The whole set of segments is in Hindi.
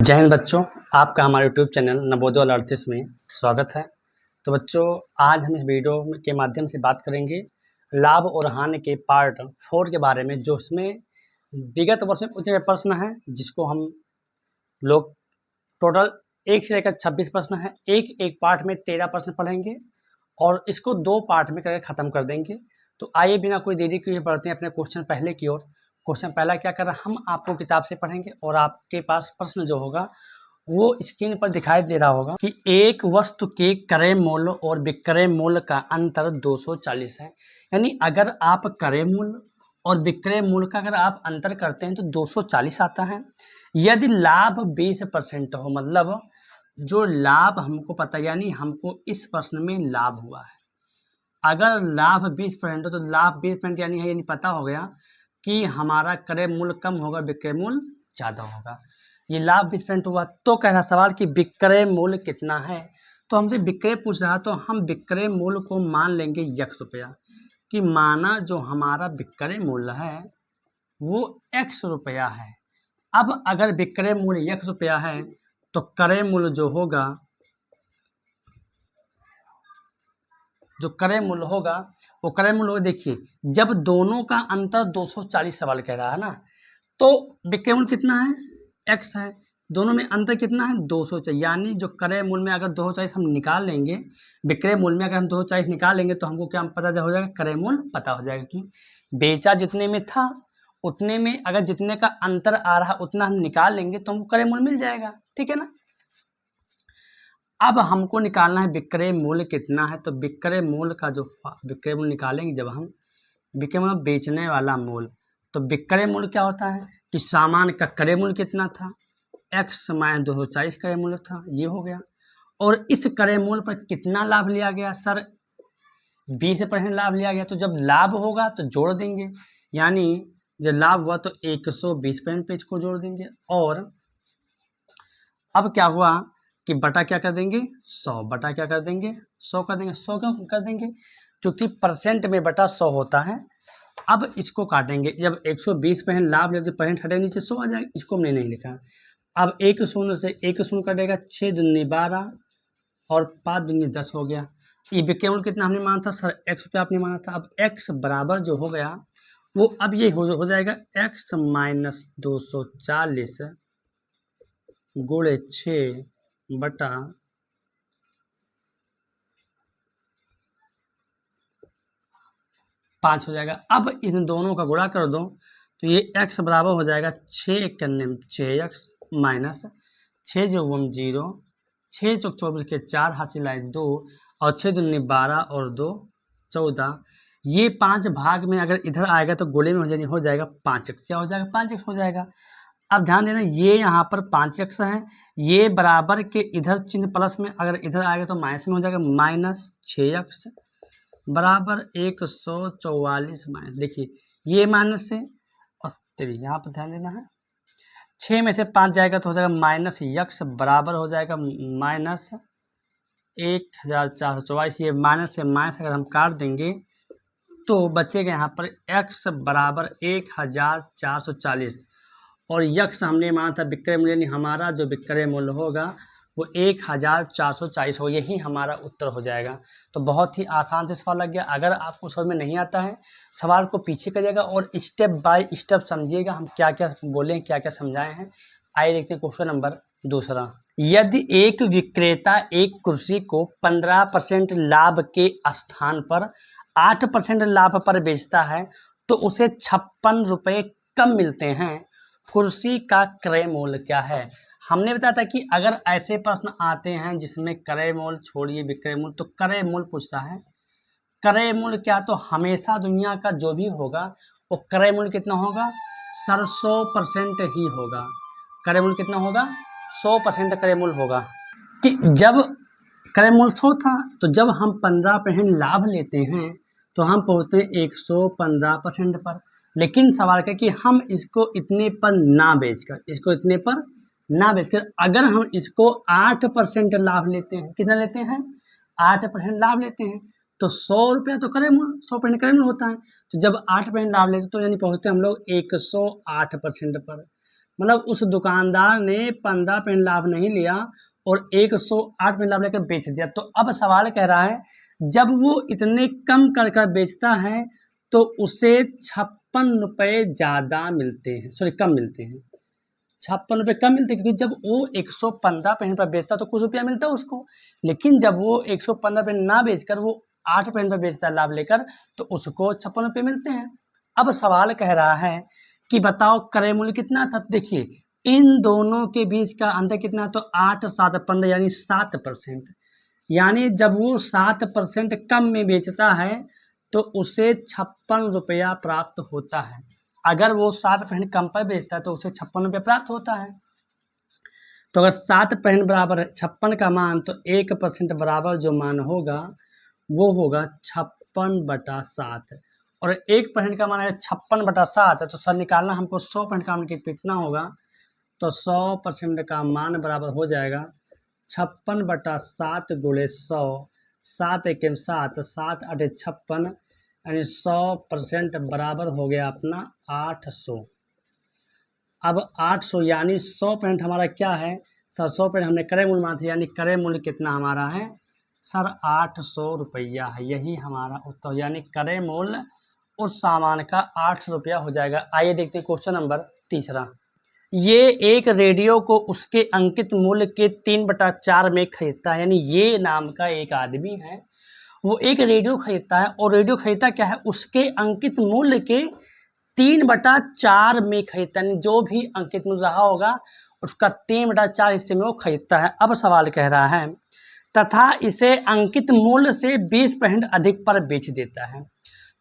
जय हिंद बच्चों, आपका हमारे यूट्यूब चैनल नवोदय अर्थस में स्वागत है। तो बच्चों, आज हम इस वीडियो के माध्यम से बात करेंगे लाभ और हानि के पार्ट 4 के बारे में, जो इसमें विगत वर्ष में पूछे गए प्रश्न है, जिसको हम लोग टोटल 1 से लेकर 26 प्रश्न है, एक पार्ट में 13 प्रश्न पढ़ेंगे और इसको 2 पार्ट में करके ख़त्म कर देंगे। तो आइए बिना कोई देरी किए बढ़ते हैं अपने क्वेश्चन पहले की ओर। क्वेश्चन पहला क्या कर रहा है, हम आपको किताब से पढ़ेंगे और आपके पास प्रश्न जो होगा वो स्क्रीन पर दिखाई दे रहा होगा कि एक वस्तु के क्रय मूल्य और विक्रय मूल्य का अंतर 240 है। यानी अगर आप क्रय मूल्य और विक्रय मूल्य का अगर आप अंतर करते हैं तो 240 आता है। यदि लाभ 20% हो, मतलब जो लाभ हमको पता, यानी हमको इस प्रश्न में लाभ हुआ है, अगर लाभ 20% हो तो लाभ 20% यानी पता हो गया कि हमारा क्रय मूल्य कम होगा, विक्रय मूल्य ज़्यादा होगा। ये लाभ 20% हुआ। तो कह रहा सवाल कि विक्रय मूल्य कितना है, तो हमसे विक्रय पूछ रहा, तो हम विक्रय मूल्य को मान लेंगे x रुपया, कि माना जो हमारा विक्रय मूल्य है वो x रुपया है। अब अगर विक्रय मूल्य x रुपया है तो क्रय मूल्य जो होगा, जो क्रय मूल्य होगा वो क्रय मूल्य, देखिए जब दोनों का अंतर 240 सवाल कह रहा है ना, तो विक्रय मूल्य कितना है, x है, दोनों में अंतर कितना है 240, यानी जो क्रय मूल्य में अगर 240 हम निकाल लेंगे, विक्रय मूल्य में अगर हम 240 निकाल लेंगे तो हमको क्या पता हो जाएगा, क्रय मूल्य पता हो जाएगा कि बेचा जितने में था उतने में, अगर जितने का अंतर आ रहा उतना हम निकाल लेंगे तो हमको क्रय मूल्य मिल जाएगा। ठीक है ना। अब हमको निकालना है विक्रय मूल्य कितना है, तो विक्रय मूल्य का जो विक्रय मूल्य निकालेंगे, जब हम विक्रय मूल्य बेचने वाला मूल्य, तो विक्रय मूल्य क्या होता है कि सामान का क्रय मूल्य कितना था, x माइनस 240 क्रय मूल्य था, ये हो गया। और इस क्रय मूल्य पर कितना लाभ लिया गया, सर 20% लाभ लिया गया। तो जब लाभ होगा तो जोड़ देंगे, यानी जब लाभ हुआ तो 120% पे इसको जोड़ देंगे। और अब क्या हुआ कि बटा क्या कर देंगे, 100 बटा क्या कर देंगे, 100 कर देंगे। 100 क्यों कर देंगे, क्योंकि परसेंट में बटा 100 होता है। अब इसको काटेंगे, जब 120% लाभ ले तो परसेंट हटे नीचे 100 आ जाएगा, इसको हमने नहीं लिखा। अब एक शून्य से एक शून्य कटेगा, 6 दूनी 12 और 5 दूनी 10 हो गया। ये विक्रय मूल्य कितना हमने माना था सर, x रुपया आपने माना था। अब x बराबर जो हो गया वो अब ये हो जाएगा x माइनस 240 गुणे 6 बटा 5 हो जाएगा। अब इन दोनों का गुणा कर दो तो ये x बराबर हो जाएगा 6 करने 6x माइनस 6 जो 0, 6 चौक 24 के 4 हासिल आए 2 और 6 दूनी 12 और 2 14। ये 5 भाग में अगर इधर आएगा तो गोले में हो जाएगा 5x, क्या हो जाएगा 5x हो जाएगा। अब ध्यान देना, ये यहाँ पर 5x है, ये बराबर के इधर चिन्ह प्लस में, अगर इधर आएगा तो माइनस में हो जाएगा, माइनस 6x बराबर 144 माइनस, देखिए ये माइनस है और यहाँ पर ध्यान देना है, 6 में से 5 जाएगा तो हो जाएगा माइनस x बराबर हो जाएगा माइनस 1424। ये माइनस से माइनस अगर हम काट देंगे तो बचेगा यहाँ पर x बराबर 1440 और यक्स हमने माना था विक्रय मूल्य, हमारा जो विक्रय मूल्य होगा वो 1440 हो, यही हमारा उत्तर हो जाएगा। तो बहुत ही आसान से सवाल लग गया। अगर आपको समझ में नहीं आता है, सवाल को पीछे करिएगा और स्टेप बाय स्टेप समझिएगा हम क्या क्या बोले, क्या क्या समझाए हैं। आइए देखते हैं क्वेश्चन नंबर 2। यदि एक विक्रेता एक कुर्सी को 15% लाभ के स्थान पर 8% लाभ पर बेचता है तो उसे 56 रुपये कम मिलते हैं, कुर्सी का क्रय मूल्य क्या है। हमने बताया था कि अगर ऐसे प्रश्न आते हैं जिसमें क्रय मूल्य छोड़िए विक्रय मूल्य, तो क्रय मूल्य पूछता है। क्रय मूल्य क्या, तो हमेशा दुनिया का जो भी होगा वो क्रय मूल्य कितना होगा सर, 100% ही होगा। क्रय मूल्य कितना होगा, 100% क्रय मूल्य होगा। कि जब क्रय मूल्य 100 था तो जब हम 15% लाभ लेते हैं तो हम पहुँचते 115% पर। लेकिन सवाल है कि हम इसको इतने पर ना बेचकर, इसको इतने पर ना बेचकर अगर हम इसको 8% लाभ लेते हैं, कितना लेते हैं 8% लाभ लेते हैं, तो 100 रुपया तो क्रय मूल्य, 100% क्रय मूल्य होता है। तो जब 8% लाभ लेते तो यानी पहुँचते हम लोग 108% पर। मतलब उस दुकानदार ने 15% लाभ नहीं लिया और 108% लाभ लेकर बेच दिया। तो अब सवाल कह रहा है जब वो इतने कम कर बेचता है तो उसे 56 रुपये ज़्यादा मिलते हैं, सॉरी कम मिलते हैं, 56 रुपये कम मिलते हैं, क्योंकि जब वो 115% पर बेचता तो कुछ रुपया मिलता उसको, लेकिन जब वो 115% ना बेचकर वो 8% पर बेचता है लाभ लेकर तो उसको 56 रुपये मिलते हैं। अब सवाल कह रहा है कि बताओ क्रय मूल्य कितना था। देखिए इन दोनों के बीच का अंतर कितना, तो 8 7 15 यानी 7%, यानी जब वो 7% कम में बेचता है तो उसे 56 रुपया प्राप्त होता है। अगर वो 7% कम पर बेचता है तो उसे 56 रुपया प्राप्त होता है। तो अगर 7% बराबर 56 का मान, तो 1% बराबर जो मान होगा वो होगा 56/7, और 1% का मान है 56/7 है। तो सर निकालना हमको 100% का मान कितना होगा, तो 100% का मान बराबर हो जाएगा 56/7 गुणे 100, 7 एकम 7, 7 8 56, यानी 100% बराबर हो गया अपना 800। अब 800 यानी 100% हमारा क्या है सर, 100% हमने क्रय मूल्य माना था, यानी क्रय मूल्य कितना हमारा है सर 800 रुपया है। यही हमारा उत्तर, यानी क्रय मूल्य उस सामान का 800 रुपया हो जाएगा। आइए देखते हैं क्वेश्चन नंबर 3। ये एक रेडियो को उसके अंकित मूल्य के 3/4 में खरीदता है, यानी ये नाम का एक आदमी है, वो एक रेडियो खरीदता है, और रेडियो खरीदता क्या है, उसके अंकित मूल्य के 3/4 में खरीदता है, जो भी अंकित मूल्य रहा होगा उसका 3/4 हिस्से में वो खरीदता है। अब सवाल कह रहा है तथा इसे अंकित मूल्य से 20% अधिक पर बेच देता है,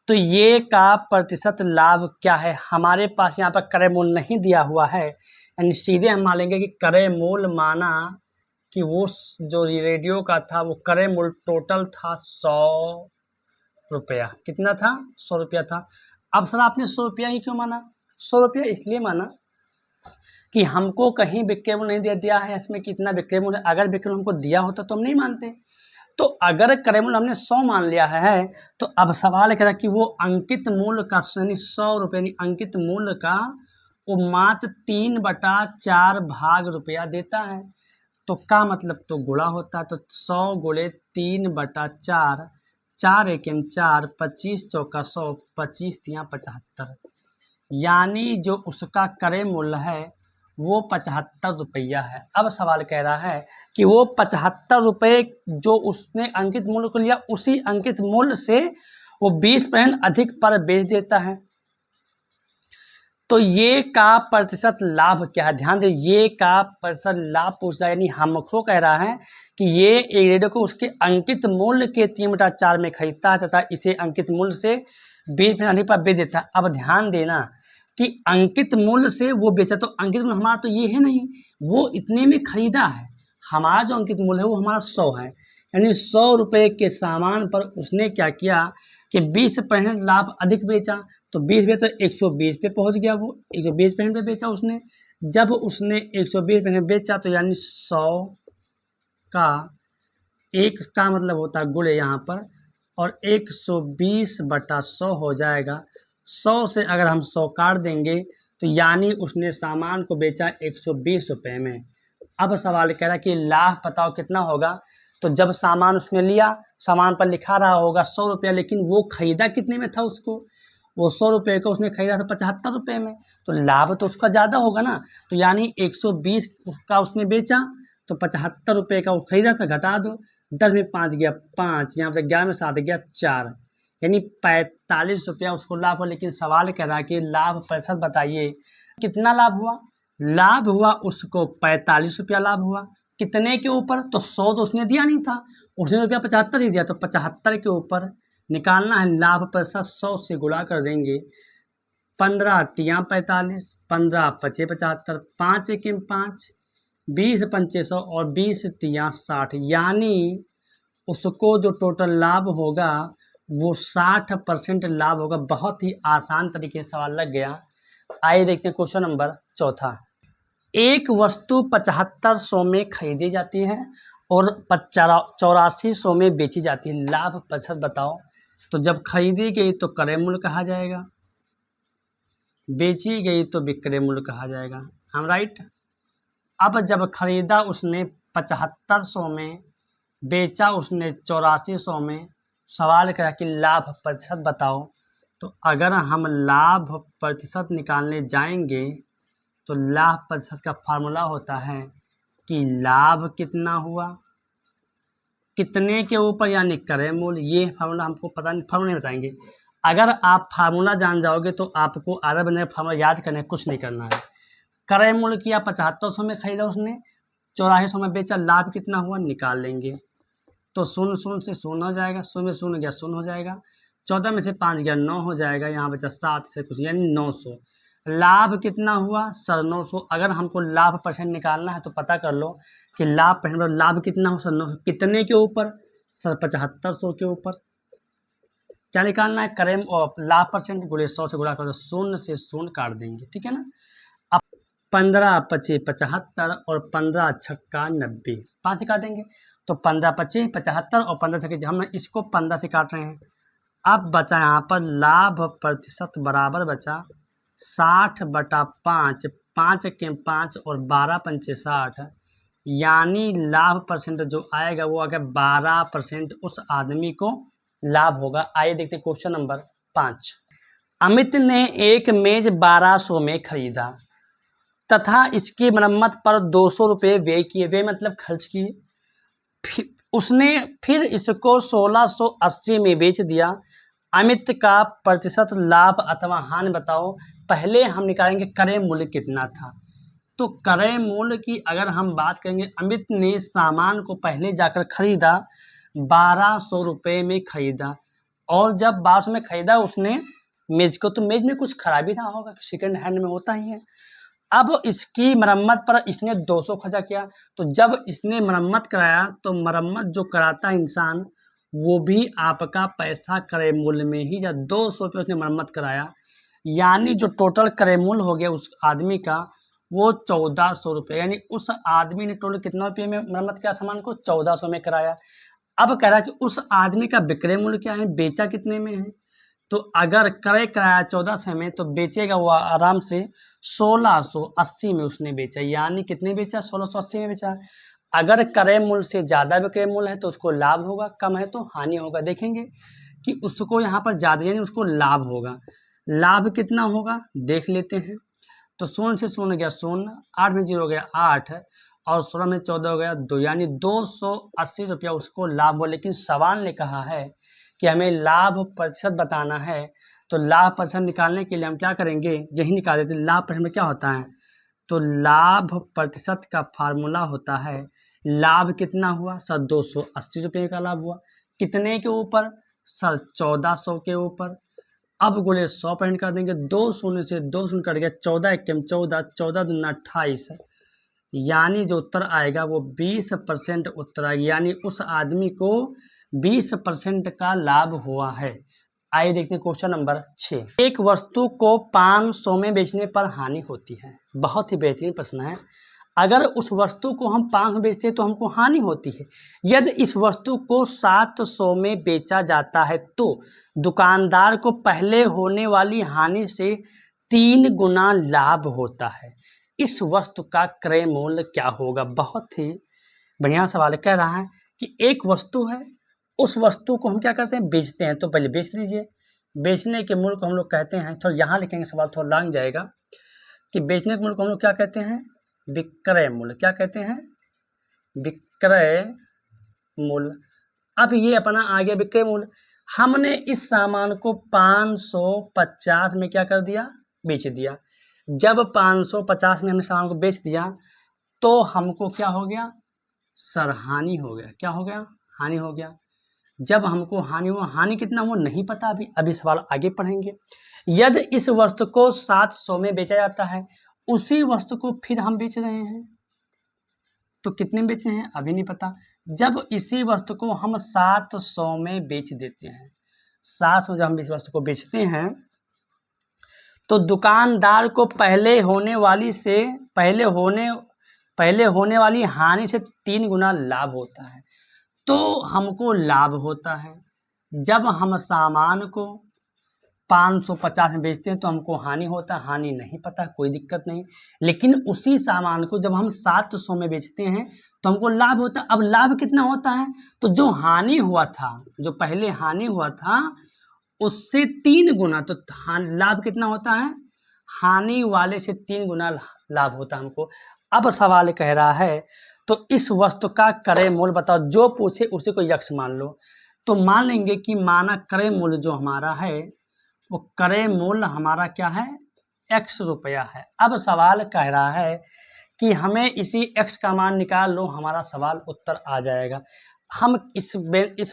तो ये का प्रतिशत लाभ क्या है। हमारे पास यहाँ पर क्रय मूल्य नहीं दिया हुआ है, यानी सीधे हम मान लेंगे कि क्रय मूल्य माना कि वो जो रेडियो का था वो क्रय मूल्य टोटल था 100 रुपया। कितना था, 100 रुपया था। अब सर आपने 100 रुपया ही क्यों माना, 100 रुपया इसलिए माना कि हमको कहीं विक्रय मूल्य नहीं दिया है इसमें कितना विक्रय मूल्य, अगर विक्रय मूल्य हमको दिया होता तो हम नहीं मानते। तो अगर क्रय मूल्य हमने 100 मान लिया है तो अब सवाल कह रहा कि वो अंकित मूल्य का यानी 100 रुपये यानी अंकित मूल्य का वो मात्र 3/4 भाग रुपया देता है। तो का मतलब तो गुणा होता है, तो 100 गुणे 3/4, 4 एकम 4, 25 चौका 100, 25 तिया 75, यानी जो उसका क्रय मूल्य है वो 75 रुपया है। अब सवाल कह रहा है कि वो 75 रुपये जो उसने अंकित मूल्य को लिया उसी अंकित मूल्य से वो 20% अधिक पर बेच देता है, तो ये का प्रतिशत लाभ क्या है। ध्यान दें, ये का प्रतिशत लाभ पूछ रहा है, यानी हमको कह रहा है कि ये एक रेडियो को उसके अंकित मूल्य के 3/4 में खरीदता है तथा इसे अंकित मूल्य से 20% अधिक पर बेच देता है। अब ध्यान देना कि अंकित मूल्य से वो बेचा, तो अंकित मूल्य हमारा तो ये है नहीं, वो इतने में खरीदा है। हमारा जो अंकित मूल्य है वो हमारा 100 है, यानी 100 रुपये के सामान पर उसने क्या किया कि 20% लाभ अधिक बेचा, तो 20 बेचा तो 120 पे पहुंच गया, वो 120% पे बेचा उसने। जब उसने 120% बेचा तो यानी 100 का एक का मतलब होता है गुणे यहाँ पर, और 120/100 हो जाएगा। 100 से अगर हम 100 काट देंगे तो यानी उसने सामान को बेचा 120 रुपये में। अब सवाल कह रहा है कि लाभ बताओ कितना होगा, तो जब सामान उसने लिया सामान पर लिखा रहा होगा 100 रुपया, लेकिन वो खरीदा कितने में था उसको, वो 100 रुपये का उसने खरीदा था 75 रुपये में, तो लाभ तो उसका ज़्यादा होगा ना। तो यानी 120 का उसने बेचा तो 75 रुपये का वो खरीदा था, घटा दो, 10 में 5 गया 5, यहाँ पर 11 में 7 गया 4, यानी 45 रुपया उसको लाभ हुआ। लेकिन सवाल कह रहा है कि लाभ प्रतिशत बताइए कितना लाभ हुआ। लाभ हुआ उसको 45 रुपया लाभ हुआ, कितने के ऊपर, तो 100 तो उसने दिया नहीं था, उसने रुपया 75 ही दिया, तो 75 के ऊपर निकालना है लाभ प्रतिशत। 100 से गुणा कर देंगे, 15 तिया 45, 15 पचे 75, 5 एकम 5, 20 पंचे 100 और 20 तिया 60, यानी उसको जो टोटल लाभ होगा वो 60% लाभ होगा। बहुत ही आसान तरीके से सवाल लग गया। आइए देखते हैं क्वेश्चन नंबर 4। एक वस्तु 7500 में खरीदी जाती है और 8400 में बेची जाती है, लाभ प्रतिशत बताओ। तो जब खरीदी गई तो क्रय मूल्य कहा जाएगा, बेची गई तो विक्रय मूल्य कहा जाएगा। हम राइट। अब जब खरीदा उसने 7500 में, बेचा उसने 8400 में, सवाल करा कि लाभ प्रतिशत बताओ। तो अगर हम लाभ प्रतिशत निकालने जाएंगे तो लाभ प्रतिशत का फार्मूला होता है कि लाभ कितना हुआ कितने के ऊपर, यानी क्रय मूल्य। ये फार्मूला हमको पता नहीं, फार्मूला नहीं बताएंगे। अगर आप फार्मूला जान जाओगे तो आपको आधा बनने का फार्मूला याद करने कुछ नहीं करना है। क्रय मूल्य किया 7500 में खरीदा उसने, 8400 में बेचा, लाभ कितना हुआ निकाल लेंगे। तो शून्य शून्य से शून्य हो जाएगा, शून्य में शून्य गया शून्य हो जाएगा, 14 में से 5 गया 9 हो जाएगा, यहाँ बचा 7 से कुछ यानी 900। लाभ कितना हुआ सर 900। अगर हमको लाभ परसेंट निकालना है तो पता कर लो कि लाभ परसेंट, लाभ कितना हो सर 900, कितने के ऊपर सर 7500 के ऊपर। क्या निकालना है, क्रय और लाभ परसेंट गुणे 100 से गुणा करो, शून्य से शून्य काट देंगे, ठीक है ना। अब 15 25 75 और 15 छक्का 90, 5 से काटेंगे तो 15 25 75 और 15 छक्के, हम इसको 15 से काट रहे हैं। अब बचा यहाँ पर लाभ प्रतिशत बराबर बचा 60/5, 5 के 5 और 12 पंचे 60, यानी लाभ परसेंट जो आएगा वो अगर 12% उस आदमी को लाभ होगा। आइए देखते हैं क्वेश्चन नंबर 5। अमित ने एक मेज 1200 में खरीदा तथा इसकी मरम्मत पर 200 रुपये व्यय किए, व्यय मतलब खर्च किए। उसने फिर इसको 1680 में बेच दिया। अमित का प्रतिशत लाभ अथवा हानि बताओ। पहले हम निकालेंगे क्रय मूल्य कितना था। तो क्रय मूल्य की अगर हम बात करेंगे, अमित ने सामान को पहले जाकर खरीदा 1200 रुपये में खरीदा, और जब 1200 में खरीदा उसने मेज को, तो मेज में कुछ खराबी ना होगा, सेकेंड हैंड में होता ही है। अब इसकी मरम्मत पर इसने 200 खर्चा किया, तो जब इसने मरम्मत कराया तो मरम्मत जो कराता इंसान वो भी आपका पैसा क्रय मूल्य में ही, या 200 रुपये उसने मरम्मत कराया, यानी जो टोटल क्रय मूल्य हो गया उस आदमी का वो 1400 रुपये, यानी उस आदमी ने टोटल कितना रुपये में मरम्मत किया सामान को, 1400 में कराया। अब कह रहा है कि उस आदमी का विक्रय मूल्य क्या है, बेचा कितने में है। तो अगर क्रय कराया 1400 में तो बेचेगा वो आराम से 1680 में उसने बेचा, यानी कितने बेचा 1680 में बेचा। अगर क्रय मूल्य से ज़्यादा विक्रय मूल्य है तो उसको लाभ होगा, कम है तो हानि होगा। देखेंगे कि उसको यहाँ पर ज़्यादा यानी उसको लाभ होगा। लाभ कितना होगा देख लेते हैं। तो शून्य से शून्य गया शून्य, 8 में 0 हो गया 8 और 16 में 14 हो गया 2, यानी 280 रुपया उसको लाभ हो। लेकिन सवाल ने कहा है कि हमें लाभ प्रतिशत बताना है, तो लाभ प्रतिशत निकालने के लिए हम क्या करेंगे, यही निकाल देते। लाभ प्रतिशत में क्या होता है, तो लाभ प्रतिशत का फार्मूला होता है, लाभ कितना हुआ सर 280 रुपये का लाभ हुआ, कितने के ऊपर सर 1400 के ऊपर। अब गुणे 100% कर देंगे, 2 शून्य से 2 शून्य कट गया, 14 एकम 14, 14 दूना 28, यानी जो उत्तर आएगा वो 20% उत्तर आएगा, यानी उस आदमी को 20% का लाभ हुआ है। आइए देखते हैं क्वेश्चन नंबर 6। एक वस्तु को 500 में बेचने पर हानि होती है। बहुत ही बेहतरीन प्रश्न है। अगर उस वस्तु को हम 500 बेचते हैं तो हमको हानि होती है। यदि इस वस्तु को 700 में बेचा जाता है तो दुकानदार को पहले होने वाली हानि से 3 गुना लाभ होता है। इस वस्तु का क्रय मूल्य क्या होगा। बहुत ही बढ़िया सवाल कह रहा है कि एक वस्तु है, उस वस्तु को हम क्या करते हैं बेचते हैं, तो पहले बेच लीजिए। बेचने के मूल्य को हम लोग कहते हैं, थोड़ा यहाँ लिखेंगे सवाल थोड़ा लग जाएगा, कि बेचने के मूल्य को हम लोग क्या कहते हैं विक्रय मूल्य। क्या कहते हैं विक्रय मूल्य। अब ये अपना आ गया विक्रय मूल्य। हमने इस सामान को 550 में क्या कर दिया बेच दिया। जब 550 में हमने सामान को बेच दिया तो हमको क्या हो गया सर हानि हो गया। क्या हो गया हानि हो गया। जब हमको हानि हुआ, हानि कितना हुआ नहीं पता, अभी सवाल आगे पढ़ेंगे। यदि इस वस्तु को 700 में बेचा जाता है, उसी वस्तु को फिर हम बेच रहे हैं तो कितने में बेच रहे हैं अभी नहीं पता। जब इसी वस्तु को हम 700 में बेच देते हैं, 700 जब हम इस वस्तु को बेचते हैं तो दुकानदार को पहले होने वाली हानि से 3 गुना लाभ होता है। तो हमको लाभ होता है जब हम सामान को 550 में बेचते हैं तो हमको हानि होता है, हानि नहीं पता, कोई दिक्कत नहीं। लेकिन उसी सामान को जब हम 700 में बेचते हैं तो हमको लाभ होता है। अब लाभ कितना होता है, तो जो हानि हुआ था, जो पहले हानि हुआ था उससे 3 गुना, तो लाभ कितना होता है, हानि वाले से 3 गुना लाभ होता है हमको। अब सवाल कह रहा है तो इस वस्तु का क्रय मूल्य बताओ, जो पूछे उसी को यक्ष मान लो। तो मान लेंगे कि माना क्रय मूल्य जो हमारा है वो क्रय मूल्य हमारा क्या है, x रुपया है। अब सवाल कह रहा है कि हमें इसी x का मान निकाल लो, हमारा सवाल उत्तर आ जाएगा। हम इस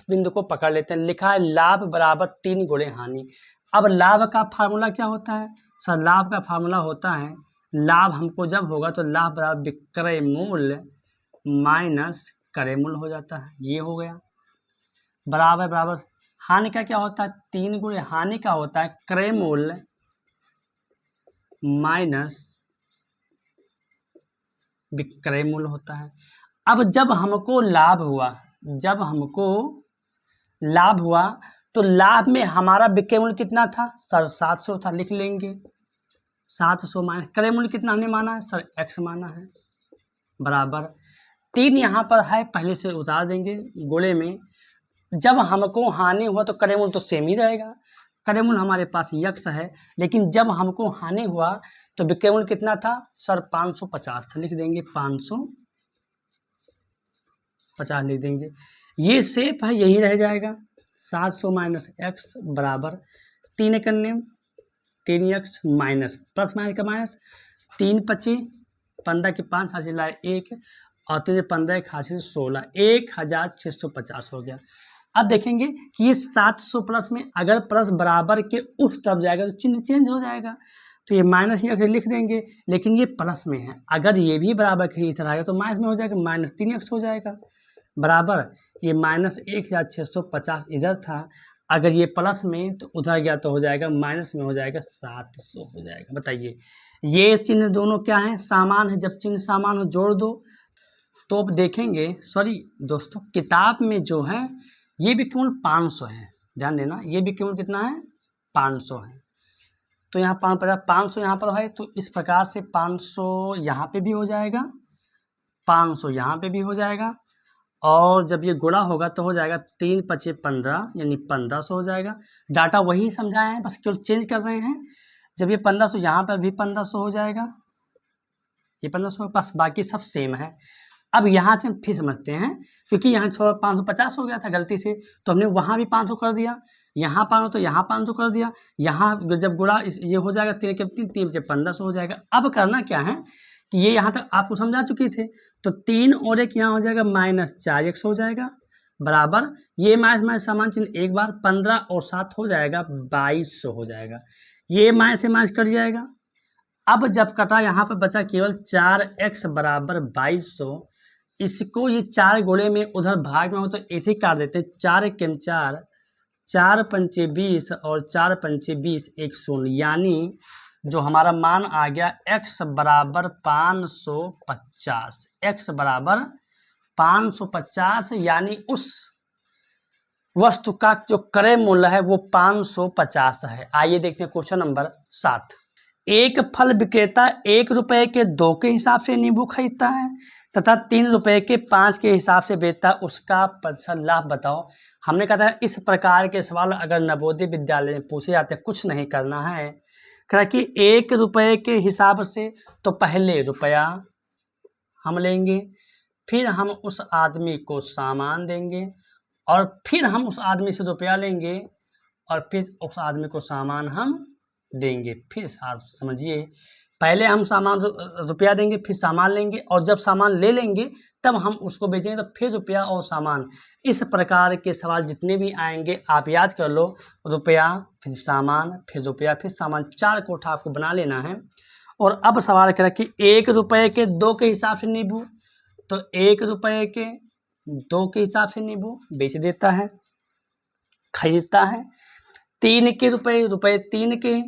बिंदु को पकड़ लेते हैं, लिखा है लाभ बराबर 3 गुणे हानि। अब लाभ का फार्मूला क्या होता है सर, लाभ का फार्मूला होता है, लाभ हमको जब होगा तो लाभ बराबर विक्रय मूल्य माइनस क्रय मूल्य हो जाता है, ये हो गया। बराबर बराबर हानि का क्या होता है, 3 गुणे हानि का होता है क्रय मूल्य माइनस विक्रय मूल्य होता है। अब जब हमको लाभ हुआ, जब हमको लाभ हुआ तो लाभ में हमारा विक्रय मूल्य कितना था सर, 700 था, लिख लेंगे 700 माइनस क्रय मूल्य कितना हमने माना है सर, x माना है, बराबर 3 यहाँ पर है, पहले से उतार देंगे गोले में। जब हमको हानि हुआ तो क्रय मूल्य तो सेम ही रहेगा, क्रय मूल्य हमारे पास यक्ष है, लेकिन जब हमको हानि हुआ तो विक्रय मूल्य कितना था सर, 550 था, लिख देंगे 550 लिख देंगे। ये सेफ है, यही रह जाएगा। 700 माइनस एक्स बराबर 3 करने 3 एक्स माइनस प्लस माइनस का माइनस 3 25 15 के 5 हासिल आए 1 और 3 15 हासिल 16, 1650 हो गया। अब देखेंगे कि ये 700 प्लस में अगर प्लस बराबर के उस तरफ जाएगा तो चिन्ह चेंज हो जाएगा, तो ये माइनस ही अगर लिख देंगे, लेकिन ये प्लस में है, अगर ये भी बराबर के इधर आएगा तो माइनस में हो जाएगा, माइनस 3x हो जाएगा, बराबर ये माइनस 1650 इधर था, अगर ये प्लस में तो उधर गया तो हो जाएगा माइनस में, हो जाएगा 700 हो जाएगा। बताइए ये चिन्ह दोनों क्या है, सामान है, जब चिन्ह सामान हो जोड़ दो। तो अब देखेंगे, सॉरी दोस्तों, किताब में जो है ये भी केवल 500 है, ध्यान देना, ये भी केवल कितना है 500 है। तो यहाँ 500 यहाँ पर है, तो इस प्रकार से 500 यहाँ पे भी हो जाएगा, 500 यहाँ पे भी हो जाएगा, और जब ये गुणा होगा तो हो जाएगा 3 पचे 15 यानी 1500 हो जाएगा। डाटा वही समझाए हैं, बस केवल चेंज कर रहे हैं। जब ये 1500 यहाँ पर भी 1500 हो जाएगा, ये 1500 बस, बाकी सब सेम है। अब यहाँ से हम फिर समझते हैं, क्योंकि यहाँ 550 हो गया था गलती से, तो हमने वहाँ भी 500 कर दिया, यहाँ 500 तो यहाँ 500 कर दिया, यहाँ जब गुणा ये हो जाएगा 3 के 3 3 1500 हो जाएगा। अब करना क्या है कि ये यहाँ तक आपको समझा चुके थे, तो 3 और 1 यहाँ हो जाएगा माइनस 4x हो जाएगा, बराबर ये माइनस माइनस समान चिन्ह एक बार, 15 और 7 हो जाएगा 2200 हो जाएगा, ये माइनस से माइनस कट जाएगा। अब जब कटा यहाँ पर बचा केवल 4x बराबर 2200, इसको ये 4 गोले में उधर भाग में हो तो ऐसे ही काट देते हैं, 4 1 4 4 पंचे 20 और 4 पंचे 20 एक शून्य, यानी जो हमारा मान आ गया x बराबर 550, x बराबर 550, यानी उस वस्तु का जो क्रय मूल्य है वो 550 है। आइए देखते हैं क्वेश्चन नंबर 7। एक फल विक्रेता 1 रुपए के 2 के हिसाब से नींबू खरीदता है तथा 3 रुपए के 5 के हिसाब से बेचता है, उसका प्रतिशत लाभ बताओ। हमने कहा था इस प्रकार के सवाल अगर नवोदय विद्यालय में पूछे जाते हैं, कुछ नहीं करना है, कहा कि 1 रुपए के हिसाब से तो पहले रुपया हम लेंगे, फिर हम उस आदमी को सामान देंगे, और फिर हम उस आदमी से रुपया लेंगे, और फिर उस आदमी को सामान हम देंगे। फिर समझिए, पहले हम सामान रुपया देंगे, फिर सामान लेंगे, और जब सामान ले लेंगे तब हम उसको बेचेंगे, तो फिर रुपया और सामान। इस प्रकार के सवाल जितने भी आएंगे आप याद कर लो, रुपया फिर सामान फिर रुपया फिर सामान, 4 कोठा आपको बना लेना है। और अब सवाल करें कि 1 रुपए के 2 के हिसाब से नींबू, तो 1 रुपए के 2 के हिसाब से नींबू बेच देता है, खरीदता है। 3 के रुपए 3 के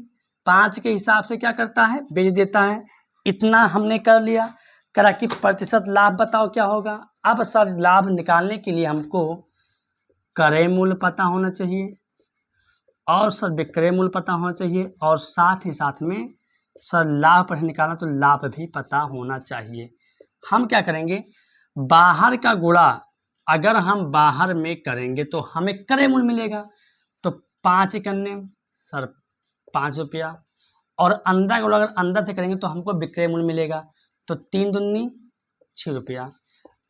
5 के हिसाब से क्या करता है, बेच देता है। इतना हमने कर लिया, करा कि प्रतिशत लाभ बताओ क्या होगा। अब सर लाभ निकालने के लिए हमको क्रय मूल्य पता होना चाहिए और सर विक्रय मूल्य पता होना चाहिए, और साथ ही साथ में सर लाभ पर निकालना, तो लाभ भी पता होना चाहिए। हम क्या करेंगे, बाहर का गुणा अगर हम बाहर में करेंगे तो हमें क्रय मूल्य मिलेगा। तो 5 इकन्ने सर 5 रुपया, और अंदर का गुणा अगर अंदर से करेंगे तो हमको विक्रय मूल्य मिलेगा। तो 3 दूनी 6 रुपया।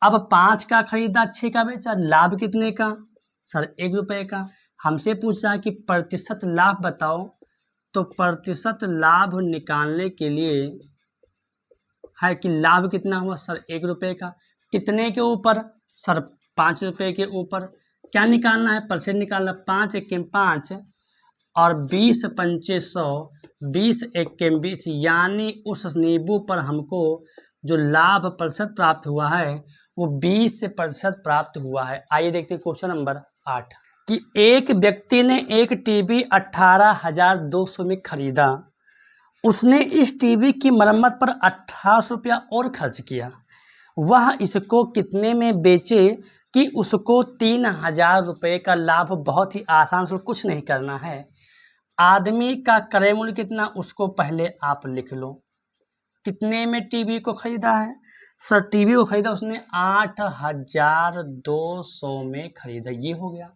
अब 5 का खरीदा 6 का बेचा, लाभ कितने का सर 1 रुपये का। हमसे पूछ रहा है कि प्रतिशत लाभ बताओ, तो प्रतिशत लाभ निकालने के लिए है कि लाभ कितना हुआ सर 1 रुपये का, कितने के ऊपर सर 5 रुपये के ऊपर। क्या निकालना है, परसेंट निकालना। 5 एकम 5 और 20 पंचे 100, 20 एकम 20, यानी उस नींबू पर हमको जो लाभ प्रतिशत प्राप्त हुआ है वो 20% प्राप्त हुआ है। आइए देखते हैं क्वेश्चन नंबर 8 कि एक व्यक्ति ने एक टीवी 18,200 में खरीदा। उसने इस टीवी की मरम्मत पर 1800 रुपया और खर्च किया। वह इसको कितने में बेचे कि उसको 3000 रुपये का लाभ। बहुत ही आसान से, कुछ नहीं करना है। आदमी का क्रय मूल्य कितना, उसको पहले आप लिख लो। कितने में टीवी को खरीदा है सर, टीवी को खरीदा उसने 8,200 में खरीदा, ये हो गया।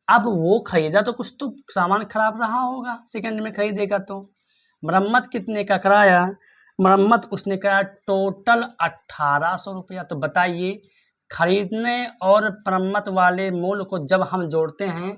अब वो खरीदा तो कुछ तो सामान खराब रहा होगा, सेकंड में खरीदेगा तो। मरम्मत कितने का कराया, मरम्मत उसने कराया टोटल 1800 रुपया। तो बताइए, खरीदने और मरम्मत वाले मूल्य को जब हम जोड़ते हैं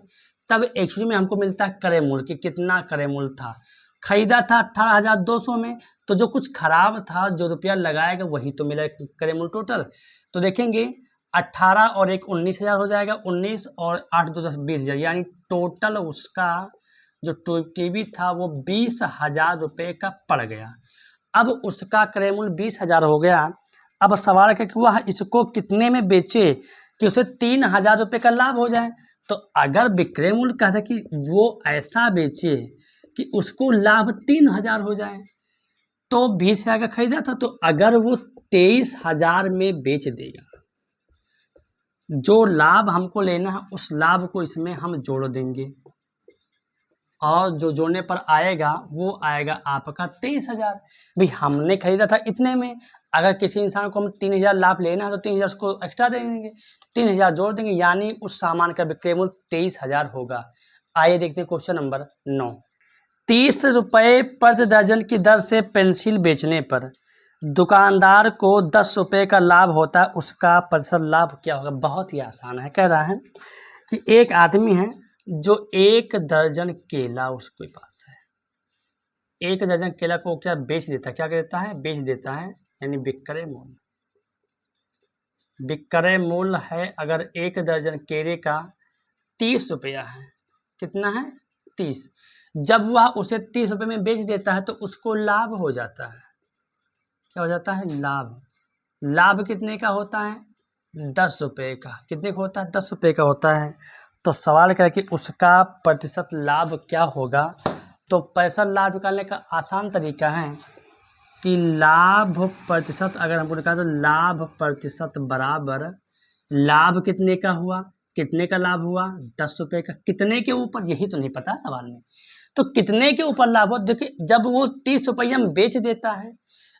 तब एक्चुअली में हमको मिलता है क्रय मूल्य कि कितना क्रय मूल्य था। खरीदा था 18,200 में, तो जो कुछ खराब था, जो रुपया लगाएगा वही तो मिला क्रय मूल्य टोटल। तो देखेंगे 18 और 1 19,000 हो जाएगा, 19 और 8 2 10 20,000, यानी टोटल उसका जो टीवी था वो 20,000 रुपये का पड़ गया। अब उसका क्रय मूल्य 20,000 हो गया। अब सवाल है कि वह इसको कितने में बेचे कि उसे 3000 रुपये का लाभ हो जाए। तो अगर विक्रय मूल्य कहता है कि वो ऐसा बेचे कि उसको लाभ 3000 हो जाए, तो 20,000 का खरीदा था, तो अगर वो 23,000 में बेच देगा, जो लाभ हमको लेना है उस लाभ को इसमें हम जोड़ देंगे, और जो जोड़ने पर आएगा वो आएगा आपका 23,000। भाई हमने खरीदा था इतने में, अगर किसी इंसान को हम 3000 लाभ लेना है तो 3000 उसको एक्स्ट्रा दे देंगे, 3000 जोड़ देंगे, यानी उस सामान का विक्रय मूल्य 23,000 होगा। आइए देखते हैं क्वेश्चन नंबर 9। 30 रुपये प्रति दर्जन की दर से पेंसिल बेचने पर दुकानदार को 10 रुपये का लाभ होता है, उसका प्रतिशत लाभ क्या होगा। बहुत ही आसान है। कह रहा है कि एक आदमी है जो 1 दर्जन केला उसके पास है, 1 दर्जन केला को क्या बेच देता है, क्या देता है, बेच देता है, यानी विक्रय मूल्य। विक्रय मूल्य है अगर 1 दर्जन केले का 30 रुपया है, कितना है 30। जब वह उसे 30 रुपये में बेच देता है तो उसको लाभ हो जाता है। क्या हो जाता है, लाभ। लाभ कितने का होता है, 10 रुपये का। कितने का होता है, 10 रुपये का होता है। तो सवाल क्या है कि उसका प्रतिशत लाभ क्या होगा। तो पैसा लाभ निकालने का आसान तरीका है कि लाभ प्रतिशत अगर हमको निकालना, तो लाभ प्रतिशत बराबर लाभ कितने का हुआ, कितने का लाभ हुआ, 10 रुपये का। कितने के ऊपर, यही तो नहीं पता सवाल में। तो कितने के ऊपर लाभ हो, देखिए जब वो 30 रुपया में बेच देता है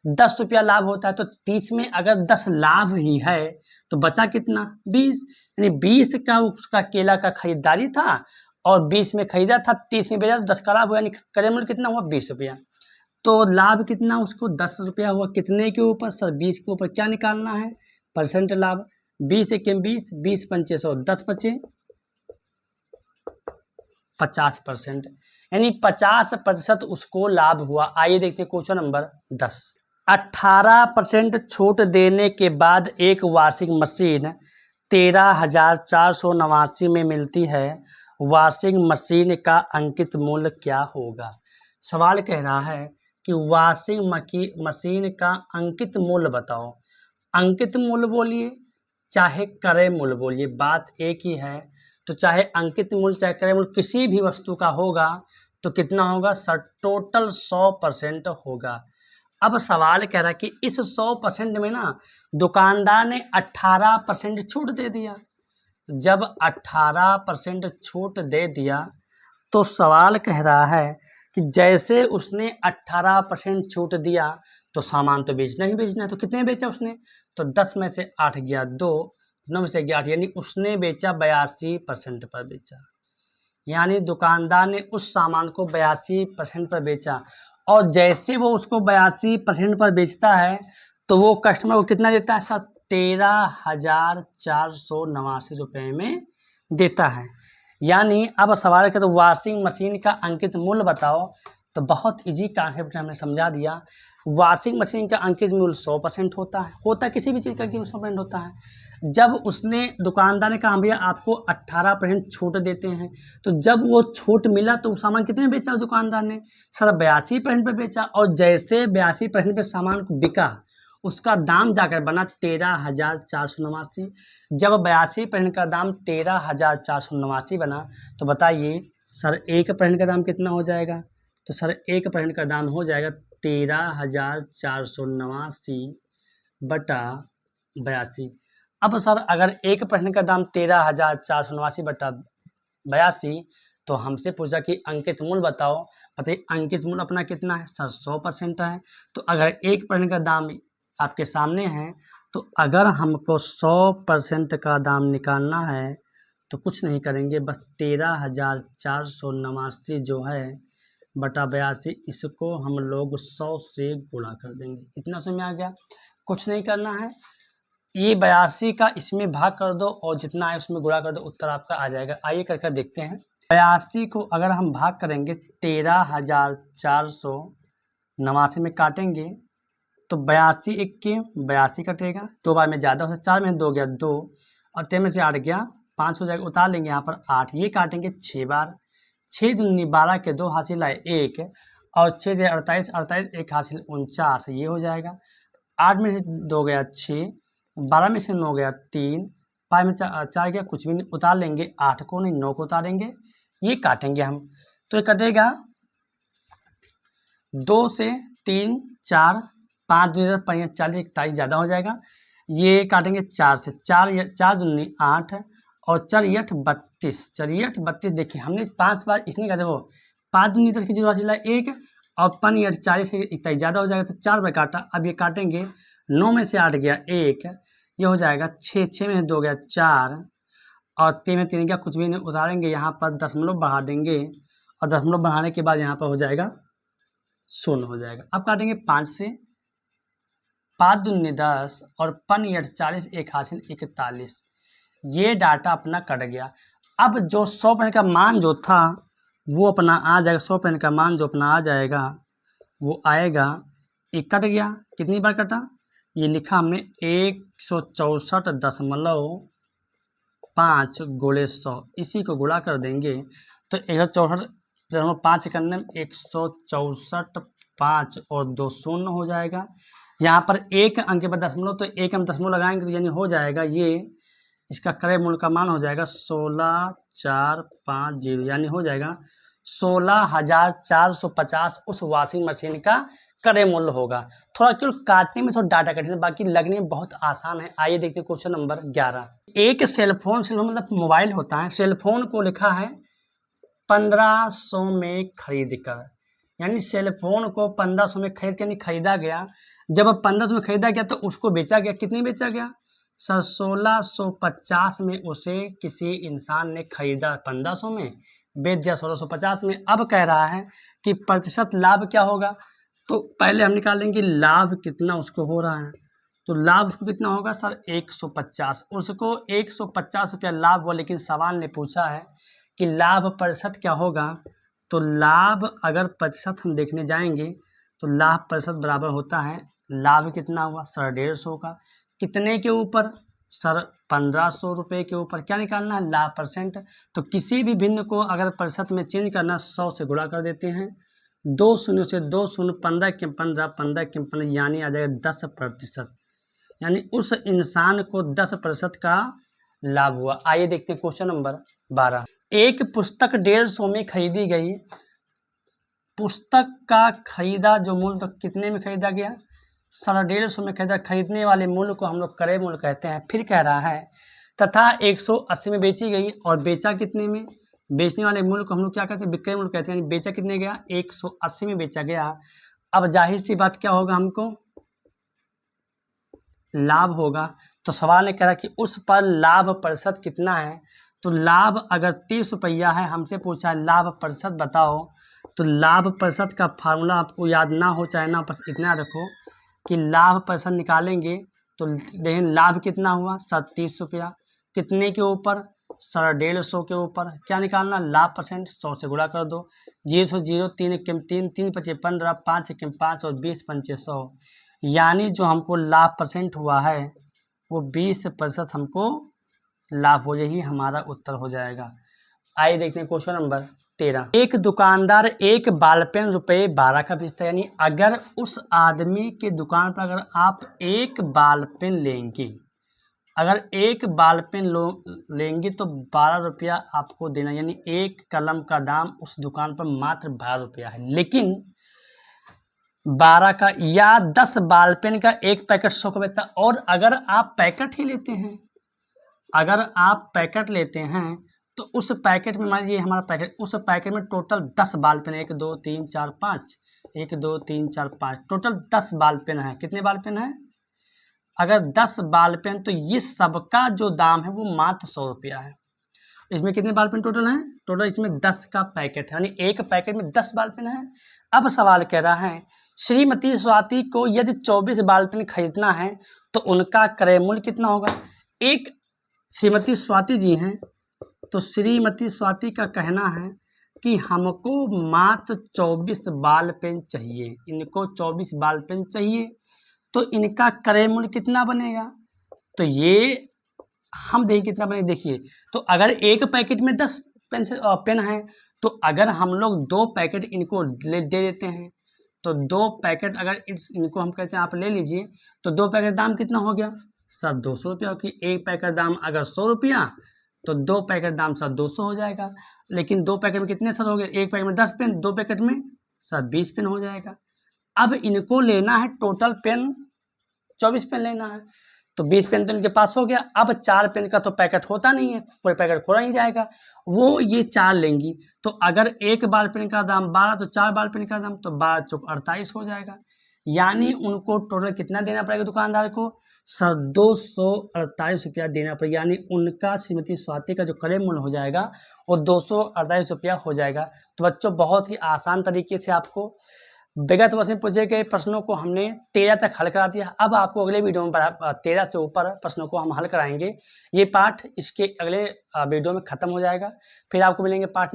10 रुपया लाभ होता है, तो 30 में अगर 10 लाभ ही है तो बचा कितना, 20। यानी 20 का उसका केला का खरीदारी था और 20 में खरीदा था, 30 में बेचा, 10 का लाभ हुआ, यानी क्रय मूल्य कितना हुआ, 20 रुपया। तो लाभ कितना उसको 10 रुपया हुआ। कितने के ऊपर सर, 20 के ऊपर। क्या निकालना है, परसेंट लाभ। 20 एकम 20, 20 पंचे 100, 10 पचे 50%, यानी 50% उसको लाभ हुआ। आइए देखते हैं क्वेश्चन नंबर 10। 18% छूट देने के बाद एक वॉशिंग मशीन 13,489 में मिलती है। वॉशिंग मशीन का अंकित मूल्य क्या होगा। सवाल कह रहा है कि वॉशिंग मशीन का अंकित मूल्य बताओ। अंकित मूल्य बोलिए चाहे क्रय मूल्य बोलिए, बात एक ही है। तो चाहे अंकित मूल्य चाहे क्रय मूल्य किसी भी वस्तु का होगा तो कितना होगा सर, टोटल 100% होगा। अब सवाल कह रहा है कि इस 100% में ना दुकानदार ने 18% छूट दे दिया। जब 18% छूट दे दिया तो सवाल कह रहा है कि जैसे उसने 18% छूट दिया तो सामान तो बेचना ही बेचना है, तो कितने बेचा उसने, तो 10 में से 8 गया 2, 9 में से गया 8, यानी उसने बेचा 82% पर बेचा। यानी दुकानदार ने उस सामान को 82% पर बेचा, और जैसे वो उसको 82% पर बेचता है तो वो कस्टमर को कितना देता है सर, 13,489 रुपये में देता है। यानी अब सवाल है तो वॉशिंग मशीन का अंकित मूल्य बताओ, तो बहुत इजी कॉन्सेप्ट हमने समझा दिया। वॉशिंग मशीन का अंकित मूल्य 100% होता है किसी भी चीज़ का 100% होता है। जब उसने दुकानदार ने कहा भैया आपको 18% छूट देते हैं, तो जब वो छूट मिला तो सामान कितने में बेचा दुकानदार ने, सर 82% पर बेचा, और जैसे 82% पर सामान को बिका उसका दाम जाकर बना 13,489। जब 82% का दाम 13,489 बना, तो बताइए सर 1% का दाम कितना हो जाएगा, तो सर 1% का दाम हो जाएगा 13,489 बटा 82। अब सर अगर 1% का दाम 13,489 बटा 82, तो हमसे पूछा कि अंकित मूल्य बताओ। बताइए अंकित मूल्य अपना कितना है सर, 100% है। तो अगर 1% का दाम आपके सामने है, तो अगर हमको 100% का दाम निकालना है तो कुछ नहीं करेंगे, बस 13,489 जो है बटा 82, इसको हम लोग 100 से गुणा कर देंगे। इतना समझ आ गया, कुछ नहीं करना है, ये 82 का इसमें भाग कर दो और जितना है उसमें गुणा कर दो, उत्तर आपका आ जाएगा। आइए करके देखते हैं। 82 को अगर हम भाग करेंगे 13,489 में काटेंगे तो 82 एक के 82 कटेगा, 2 बार में ज़्यादा हो, 4 में 2 गया 2, और 3 में से 8 गया 5 हो जाएगा, उतार लेंगे यहाँ पर 8, ये काटेंगे 6 बार, 6 दूनी 12 के 2 हासिल आए 1, और 6 से 48, 48 1 हासिल 49, ये हो जाएगा। 8 में से 2 गया 6, 12 में से 9 गया 3, 5 में 4 गया कुछ भी नहीं, उतार लेंगे 8 को नहीं 9 को उतारेंगे, ये काटेंगे हम, तो ये कटेगा 2 से 3 4 5 2 40 41 ज़्यादा हो जाएगा, ये काटेंगे 4 से, 4 दूनी 8 और 4 8 32, 4 8 32, देखिए हमने 5 बार इसलिए कहते वो 5 दूनी इधर की जो हासिल 1 और 5 8 40 इतना ज़्यादा हो जाएगा, तो 4 बार काटा। अब ये काटेंगे 9 में से 8 गया 1, ये हो जाएगा 6, 6 में 2 गया 4, और 3 में 3 गया कुछ भी नहीं, उतारेंगे यहाँ पर दशमलव बढ़ा देंगे, और दशमलव बढ़ाने के बाद यहाँ पर हो जाएगा 0 हो जाएगा। अब काटेंगे 5 से, 5 दूनी 10 और 5 8 40 1 हासिल 41, ये डाटा अपना कट गया। अब जो 100% का मान जो था वो अपना आ जाएगा, 100% का मान जो अपना आ जाएगा वो आएगा, ये कट गया, कितनी बार कटा, ये लिखा हमने 164.5 गुणे 100, इसी को गुणा कर देंगे तो 164.5 करने में 164.5 और 2 शून्य हो जाएगा। यहाँ पर एक अंक के बाद दशमलव, तो एक हम दशमलव लगाएंगे तो यानी हो जाएगा ये, इसका क्रय मूल्य का मान हो जाएगा 16,450, यानी हो जाएगा 16,450 उस वॉशिंग मशीन का क्रय मूल्य होगा। थोड़ा केवल काटने में थोड़ा डाटा कठिन है, बाकी लगने में बहुत आसान है। आइए देखते हैं क्वेश्चन नंबर 11। एक सेलफोन मतलब मोबाइल होता है, सेलफोन को लिखा है 1500 में खरीद कर, यानी सेलफोन को 1500 में खरीदा गया। जब 1500 में खरीदा गया तो उसको बेचा गया, कितनी बेचा गया सर, 1650 में उसे किसी इंसान ने खरीदा, 1500 में बेच दिया 1650 में। अब कह रहा है कि प्रतिशत लाभ क्या होगा, तो पहले हम निकाल लेंगे लाभ कितना उसको हो रहा है, तो लाभ उसको कितना होगा सर 150, उसको 150 रुपया लाभ हुआ, लेकिन सवाल ने पूछा है कि लाभ प्रतिशत क्या होगा, तो लाभ अगर प्रतिशत हम देखने जाएंगे तो लाभ प्रतिशत बराबर होता है, लाभ कितना हुआ सर 150 का, कितने के ऊपर सर 1500 रुपये के ऊपर, क्या निकालना है लाभ परसेंट। तो किसी भी भिन्न को अगर प्रतिशत में चेंज करना 100 से गुणा कर देते हैं, 2 शून्य से 2 शून्य, 15 के 15, 15 के 15, यानी आ जाएगा 10%, यानी उस इंसान को 10% का लाभ हुआ। आइए देखते हैं क्वेश्चन नंबर 12। एक पुस्तक 150 में खरीदी गई, पुस्तक का खरीदा जो मूल्य तो कितने में खरीदा गया सर 150 में खरीदा, खरीदने वाले मूल्य को हम लोग क्रय मूल्य कहते हैं। फिर कह रहा है तथा 180 में बेची गई और बेचा कितने में, बेचने वाले मूल्य को हम लोग क्या कहते हैं, विक्रय मूल्य कहते हैं। यानी बेचा कितने गया, 180 में बेचा गया। अब जाहिर सी बात क्या होगा, हमको लाभ होगा। तो सवाल ने कहा कि उस पर लाभ प्रतिशत कितना है। तो लाभ अगर 30 रुपया है, हमसे पूछा है लाभ प्रतिशत बताओ। तो लाभ प्रतिशत का फार्मूला आपको याद ना हो चाहे ना, बस इतना रखो कि लाभ प्रतिशत निकालेंगे तो देखें लाभ कितना हुआ, 30 रुपया, कितने के ऊपर, 150 के ऊपर। क्या निकालना, लाभ परसेंट, 100 से गुणा कर दो। 0 0 3 1 3 3 5 15 5 1 5 और 20 पंचे 100। यानी जो हमको लाभ परसेंट हुआ है वो 20% हमको लाभ हो, यही हमारा उत्तर हो जाएगा। आइए देखते हैं क्वेश्चन नंबर 13। एक दुकानदार एक बाल पेन रुपये 12 का बेचता है। यानी अगर उस आदमी के दुकान पर अगर आप एक बाल पेन लेंगे, अगर एक बाल पेन लेंगे तो 12 रुपया आपको देना। यानी एक कलम का दाम उस दुकान पर मात्र 12 रुपया है। लेकिन 12 का या 10 बाल पेन का एक पैकेट 100 का बेचता है। और अगर आप पैकेट ही लेते हैं, अगर आप पैकेट लेते हैं तो उस पैकेट में, मान लीजिए हमारा पैकेट, उस पैकेट में टोटल 10 बाल पेन, 1 2 3 4 5, 1 2 3 4 5, टोटल 10 बाल पेन है। कितने बाल पेन है, अगर 10 बाल पेन, तो ये सबका जो दाम है वो मात्र 100 रुपया है। इसमें कितने बाल पेन टोटल हैं, टोटल इसमें 10 का पैकेट है, यानी एक पैकेट में 10 बाल पेन है। अब सवाल कह रहा है श्रीमती स्वाति को यदि 24 बाल पेन खरीदना है तो उनका क्रय मूल्य कितना होगा। एक श्रीमती स्वाति जी हैं, तो श्रीमती स्वाति का कहना है कि हमको मात्र 24 बाल पेन चाहिए, इनको 24 बाल पेन चाहिए, तो इनका क्रय मूल्य कितना बनेगा। तो ये हम देखिए कितना बनेगा, देखिए। तो अगर एक पैकेट में 10 पेन है, तो अगर हम लोग 2 पैकेट इनको दे देते हैं, तो 2 पैकेट अगर इनको हम कहते हैं आप ले लीजिए, तो 2 पैकेट दाम कितना हो गया, सर 200 रुपया। कि एक पैकेट दाम अगर 100 रुपया, तो 2 पैकेट दाम सर 200 हो जाएगा। लेकिन 2 पैकेट में कितने सर हो गए, एक पैकेट में 10 पेन, 2 पैकेट में सर 20 पेन हो जाएगा। अब इनको लेना है टोटल पेन 24 पेन लेना है, तो 20 पेन तो इनके पास हो गया। अब 4 पेन का तो पैकेट होता नहीं है, कोई पैकेट खोला नहीं जाएगा, वो ये 4 लेंगी। तो अगर एक बाल पेन का दाम 12, तो 4 बाल पेन का दाम तो 12 चौक 48 हो जाएगा। यानी उनको टोटल कितना देना पड़ेगा दुकानदार को, सर 248 रुपया देना पड़ेगा। यानी उनका श्रीमती स्वाति का जो क्रय मूल्य हो जाएगा वो 248 रुपया हो जाएगा। तो बच्चों बहुत ही आसान तरीके से आपको विगत वर्ष में पूछे गए प्रश्नों को हमने 13 तक हल करा दिया। अब आपको अगले वीडियो में 13 से ऊपर प्रश्नों को हम हल कराएंगे। ये पाठ इसके अगले वीडियो में ख़त्म हो जाएगा। फिर आपको मिलेंगे पाठ